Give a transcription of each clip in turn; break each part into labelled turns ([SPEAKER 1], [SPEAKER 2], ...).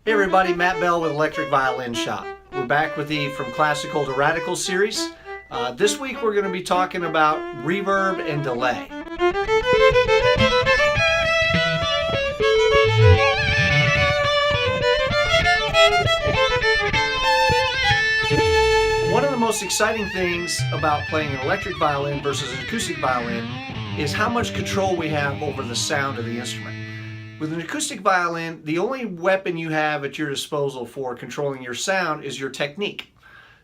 [SPEAKER 1] Hey everybody, Matt Bell with Electric Violin Shop. We're back with the From Classical to Radical series. This week we're going to be talking about reverb and delay. One of the most exciting things about playing an electric violin versus an acoustic violin is how much control we have over the sound of the instrument. With an acoustic violin, the only weapon you have at your disposal for controlling your sound is your technique.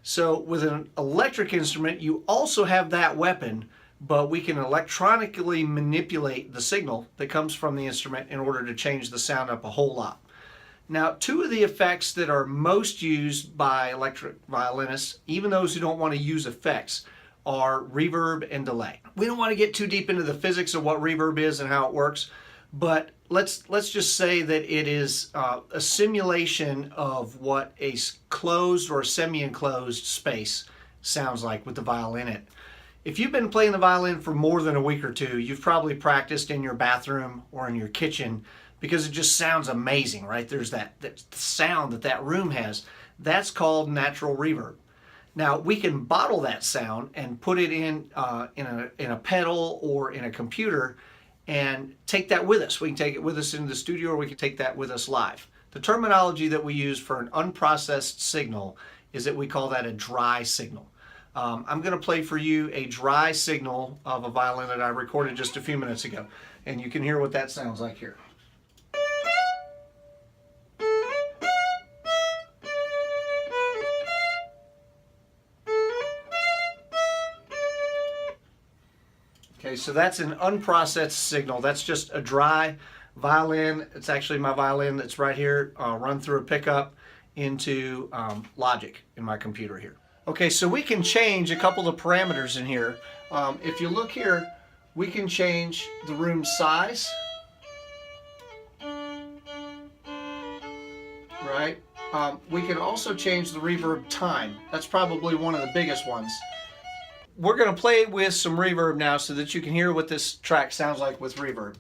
[SPEAKER 1] So with an electric instrument, you also have that weapon, but we can electronically manipulate the signal that comes from the instrument in order to change the sound up a whole lot. Now, two of the effects that are most used by electric violinists, even those who don't want to use effects, are reverb and delay. We don't want to get too deep into the physics of what reverb is and how it works, but let's just say that it is a simulation of what a closed or semi-enclosed space sounds like with the violin in it. If you've been playing the violin for more than a week or two, you've probably practiced in your bathroom or in your kitchen because it just sounds amazing, right? There's that sound that room has. That's called natural reverb. Now we can bottle that sound and put it in a pedal or in a computer and take that with us. We can take it with us into the studio, or we can take that with us live. The terminology that we use for an unprocessed signal is that we call that a dry signal. I'm going to play for you a dry signal of a violin that I recorded just a few minutes ago, and you can hear what that sounds like here. Okay, so that's an unprocessed signal. That's just a dry violin. It's actually my violin that's right here, run through a pickup into Logic in my computer here. Okay, so we can change a couple of parameters in here. If you look here, we can change the room size, right? We can also change the reverb time. That's probably one of the biggest ones. We're going to play with some reverb now so that you can hear what this track sounds like with reverb.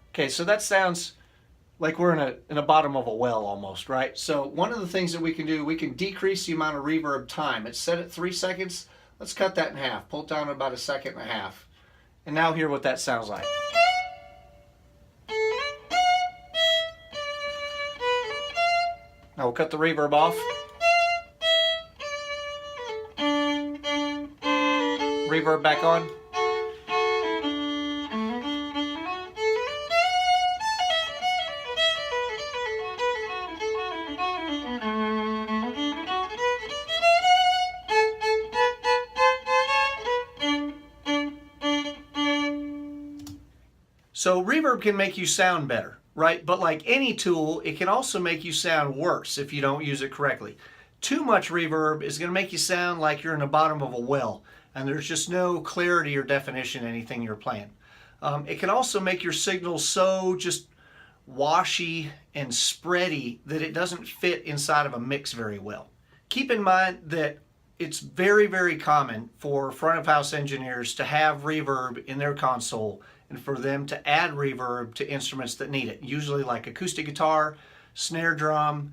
[SPEAKER 1] Okay, so that sounds like we're in a bottom of a well almost, right? So one of the things that we can do, we can decrease the amount of reverb time. It's set at 3 seconds. Let's cut that in half. Pull it down to about 1.5 seconds. And now hear what that sounds like. Now we'll cut the reverb off. Reverb back on. So reverb can make you sound better, right? But like any tool, it can also make you sound worse if you don't use it correctly. Too much reverb is going to make you sound like you're in the bottom of a well and there's just no clarity or definition in anything you're playing. It can also make your signal so just washy and spready that it doesn't fit inside of a mix very well. Keep in mind that it's very, very common for front of house engineers to have reverb in their console and for them to add reverb to instruments that need it, usually like acoustic guitar, snare drum,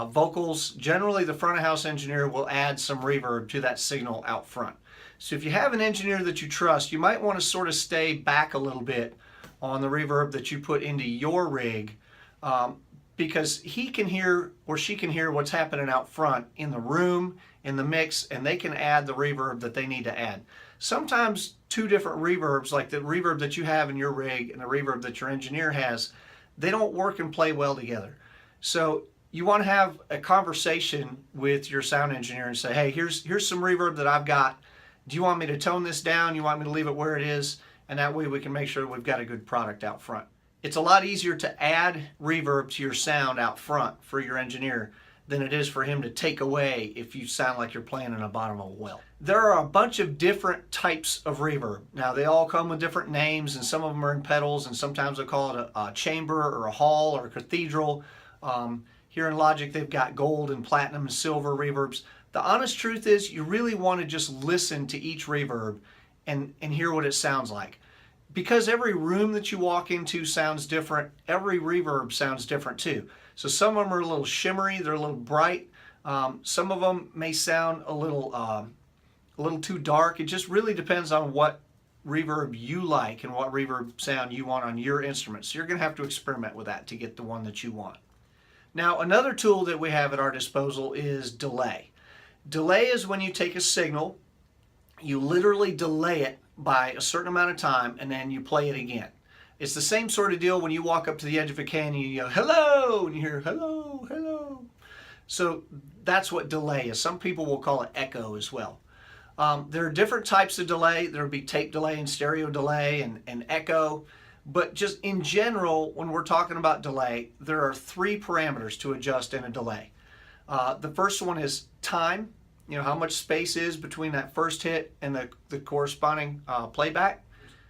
[SPEAKER 1] vocals. Generally, the front of house engineer will add some reverb to that signal out front. So if you have an engineer that you trust, you might want to sort of stay back a little bit on the reverb that you put into your rig, because he can hear or she can hear what's happening out front in the room, in the mix, and they can add the reverb that they need to add. Sometimes two different reverbs, like the reverb that you have in your rig and the reverb that your engineer has, they don't work and play well together. So you want to have a conversation with your sound engineer and say, hey, here's some reverb that I've got. Do you want me to tone this down? You want me to leave it where it is? And that way we can make sure we've got a good product out front. It's a lot easier to add reverb to your sound out front for your engineer than it is for him to take away if you sound like you're playing in the bottom of a well. There are a bunch of different types of reverb. Now they all come with different names, and some of them are in pedals, and sometimes they call it a chamber or a hall or a cathedral. Here in Logic they've got gold and platinum and silver reverbs. The honest truth is you really want to just listen to each reverb and hear what it sounds like. Because every room that you walk into sounds different, every reverb sounds different too. So some of them are a little shimmery, they're a little bright. Some of them may sound a little too dark. It just really depends on what reverb you like and what reverb sound you want on your instrument. So you're going to have to experiment with that to get the one that you want. Now, another tool that we have at our disposal is delay. Delay is when you take a signal, you literally delay it by a certain amount of time, and then you play it again. It's the same sort of deal when you walk up to the edge of a canyon and you yell, hello, and you hear, hello, hello. So that's what delay is. Some people will call it echo as well. There are different types of delay. There will be tape delay and stereo delay and echo. But just in general, when we're talking about delay, there are 3 parameters to adjust in a delay. The first one is time, how much space is between that first hit and the corresponding playback.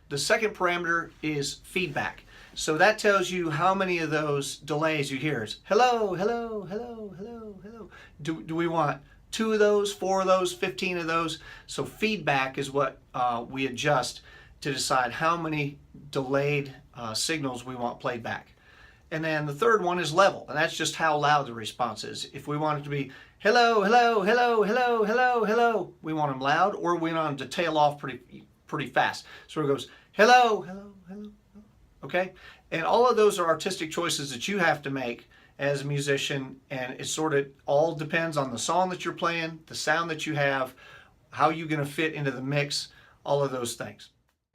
[SPEAKER 1] The second parameter is feedback. So that tells you how many of those delays you hear. It's hello, hello, hello, hello, hello. Do we want 2 of those, 4 of those, 15 of those? So feedback is what we adjust to decide how many delayed signals we want played back. And then the third one is level, and that's just how loud the response is. If we want it to be hello, hello, hello, hello, hello, hello, we want them loud, or we want them to tail off pretty fast. So it goes hello, hello, hello, okay? And all of those are artistic choices that you have to make as a musician, and it sort of all depends on the song that you're playing, the sound that you have, how you're going to fit into the mix, all of those things.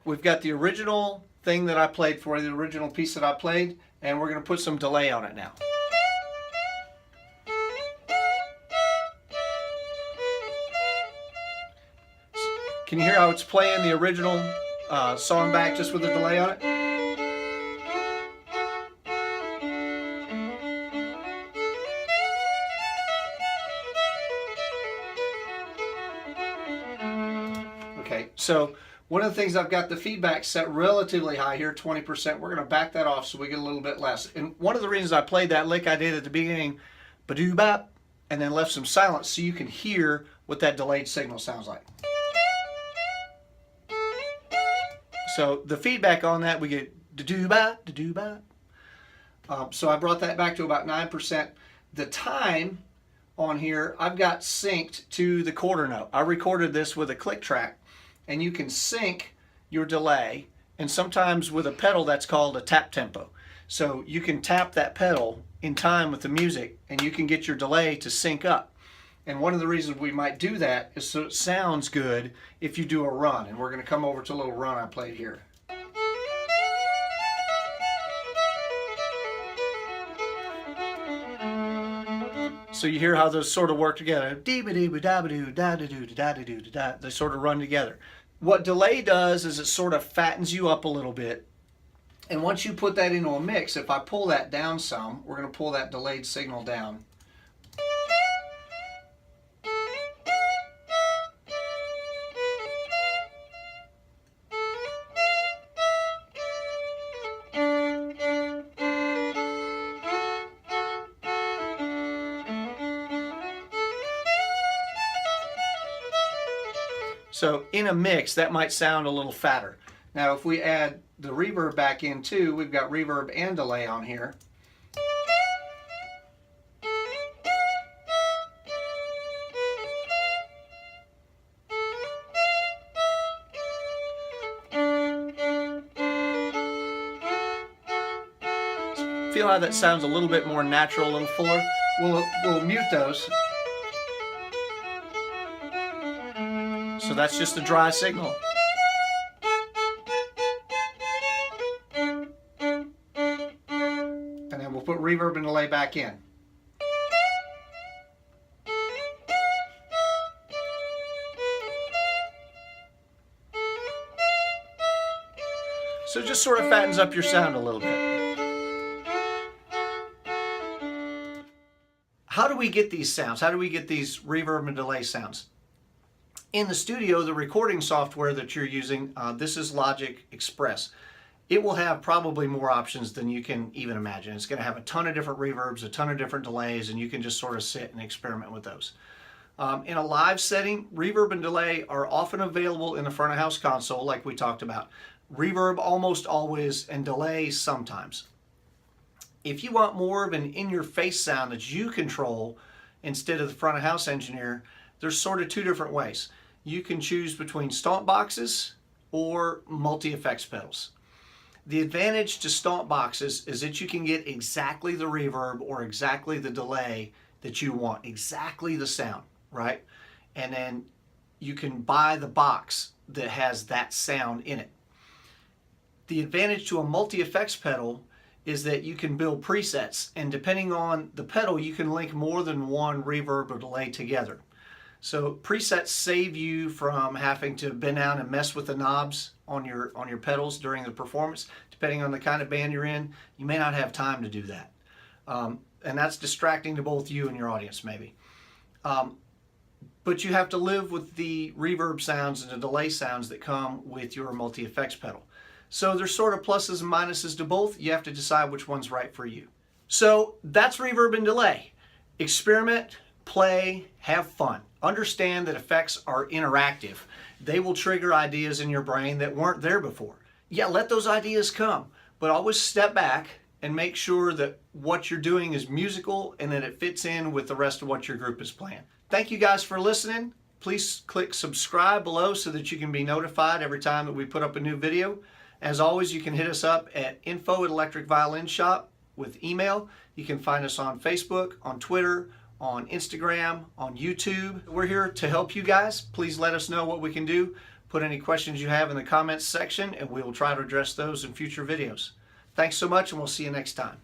[SPEAKER 1] We've got the original thing that I played for you, the original piece that I played, and we're going to put some delay on it now. Can you hear how it's playing the original song back just with the delay on it? Okay, so one of the things, I've got the feedback set relatively high here, 20%. We're going to back that off so we get a little bit less. And one of the reasons I played that lick I did at the beginning, ba-doo-bop, and then left some silence so you can hear what that delayed signal sounds like. So the feedback on that, we get da-doo-bop, da-doo-bop. So I brought that back to about 9%. The time on here, I've got synced to the quarter note. I recorded this with a click track, and you can sync your delay, and sometimes with a pedal that's called a tap tempo. So you can tap that pedal in time with the music, and you can get your delay to sync up. And one of the reasons we might do that is so it sounds good if you do a run. And we're going to come over to a little run I played here. So you hear how those sort of work together. They sort of run together. What delay does is it sort of fattens you up a little bit. And once you put that into a mix, if I pull that down some, we're going to pull that delayed signal down. So in a mix, that might sound a little fatter. Now if we add the reverb back in too, we've got reverb and delay on here. Feel how that sounds a little bit more natural, a little fuller? We'll mute those. So that's just a dry signal. And then we'll put reverb and delay back in. So it just sort of fattens up your sound a little bit. How do we get these sounds? How do we get these reverb and delay sounds? In the studio, the recording software that you're using, this is Logic Express. It will have probably more options than you can even imagine. It's going to have a ton of different reverbs, a ton of different delays, and you can just sort of sit and experiment with those. In a live setting, reverb and delay are often available in the front of house console like we talked about. Reverb almost always and delay sometimes. If you want more of an in-your-face sound that you control instead of the front of house engineer, there's sort of two different ways. You can choose between stomp boxes or multi-effects pedals. The advantage to stomp boxes is that you can get exactly the reverb or exactly the delay that you want, exactly the sound, right? And then you can buy the box that has that sound in it. The advantage to a multi-effects pedal is that you can build presets, and depending on the pedal, you can link more than one reverb or delay together. So presets save you from having to bend down and mess with the knobs on your pedals during the performance. Depending on the kind of band you're in, you may not have time to do that. And that's distracting to both you and your audience maybe. But you have to live with the reverb sounds and the delay sounds that come with your multi-effects pedal. So there's sort of pluses and minuses to both. You have to decide which one's right for you. So that's reverb and delay. Experiment, play, have fun. Understand that effects are interactive. They will trigger ideas in your brain that weren't there before. Yeah, let those ideas come, but always step back and make sure that what you're doing is musical and that it fits in with the rest of what your group is playing. Thank you guys for listening. Please click subscribe below so that you can be notified every time that we put up a new video. As always, you can hit us up at info@Electric Violin Shop with email. You can find us on Facebook, on Twitter, on Instagram, on YouTube. We're here to help you guys. Please let us know what we can do. Put any questions you have in the comments section and we will try to address those in future videos. Thanks so much and we'll see you next time.